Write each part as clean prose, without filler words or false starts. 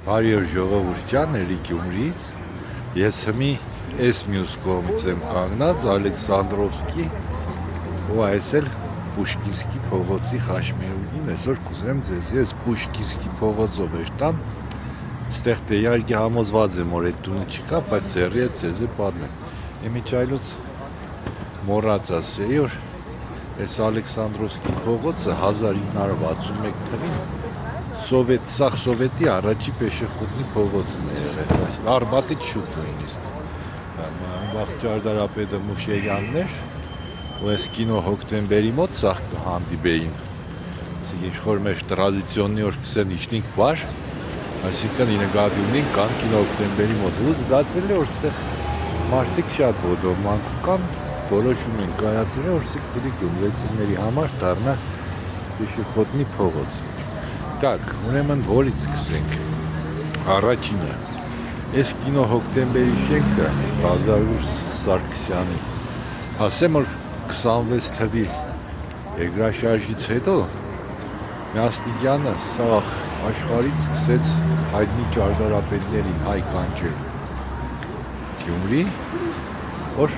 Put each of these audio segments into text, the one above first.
Բարի օր ժողովուրդյան, Գյումրիից։ Ես հիմի այս մյուս կողմից եմ կանգնած Ալեքսանդրովսկի ու այս էլ Պուշկինսկի փողոցի խաչմերուկին։ Այսօր կուզեմ ձեզ ես Պուշկինսկի փողոցով եշտամ։ Ստեղ դե իհարկե համոզված եմ, որ այդ տունը չկա, բայց ձեռի հետ ձեզ է պատմեմ։ Իմիջայլոց մոռացած էի, որ այս Ալեքսանդրովսկի փողոցը 1961 թվականին սա սովետի առաջի պեշեխոդնի փողոցն է եղել։ Արբատից շուտ նույնիսկ։ Ճարտարապետը Մուշերյանն էր, ու այս կինո հոկտեմբերի մոտ սաղ կհանդիպեին։ Այսինքն ինչ-որ մեջ տրադիցիոննի որ կսեն իջնինք վար, այսինքն ինը գադյունին կան կինո հոկտեմբերի մոտ։ Ու զգացել է, որ ստեղ մարդիկ շատ ոտոմանք կան, որոշում են կայացրել, որ սիկ պիտի գյումրեցիների համար դառնա պեշեխոդնի փողոց։ Так, ուրեմն որից սկսենք։ Առաջինը, այս կինո հոկտեմբերի շենքը Ղազարուհի Սարգսյանի, ասեմ որ 26 թվի երկրաշարժից հետո Միասնիկյանը սաղ աշխարհից սկսեց հայտնի ճարտարապետներին հայ կանչել Գյումրի, որ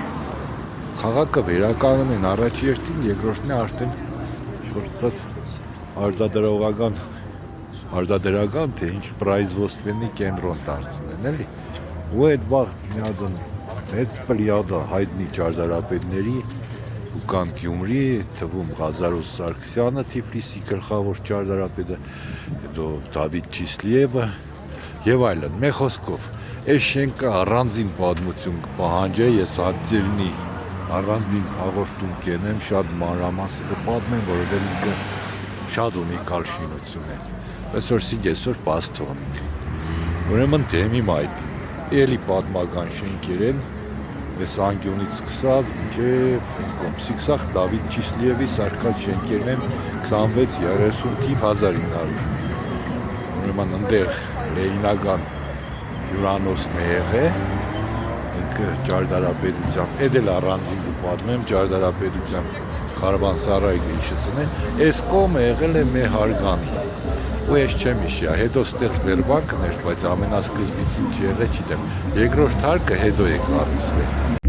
քաղաքը վերականգնեն առաջի երթին, երկրորդն է արդեն ինչ-որ արտադրական թե ինչ պրայզվոստվենի կենտրոն դարձնեն, էլի։ Ու այդ վաղ միադն մեծ պլիադա հայտնի ճարտարապետների ու կան Գյումրի, թվում Ղազարուհի Սարգսյանը, Թիֆլիսի գլխավոր ճարտարապետը, հետո Դավիթ Չիսլիևը եւ այլն։ Մեր խոսքով, այս շենքը առանձին պատմություն կպահանջի, ես հատերնի առանձին հաղորդում կենեմ, շատ մանրամասն կպատմեմ, որովհետեւ ինքը շատ ունիկալ շինություն է։ Այսօր այսօր պաստողնիկ։ Ուրեմն դեմի մայթ, էլի պատմական շենքեր են, այս անկյունից սկսած, մինչև Սիքսախ Դավիթ Չիսլիևի սարքած շենքերն են 26-30 թիվ 1900։ Ուրեմն ընդեղ լենինական հյուրանոցն է եղել, ինքը ճարտարապետությամբ, էդ էլ առանձին կպատմեմ ճարտարապետությամբ Քարվանսարայը հիշեցնեն, այս կողմը եղել է մեր հարգանի։ Ու ես չեմ հիշի, հետո ստեղ Սբերբանկն էր, բայց ամենասկզբից ինչ եղել չգիտեմ։ Երկրորդ հարկը հետո է կառուցվել։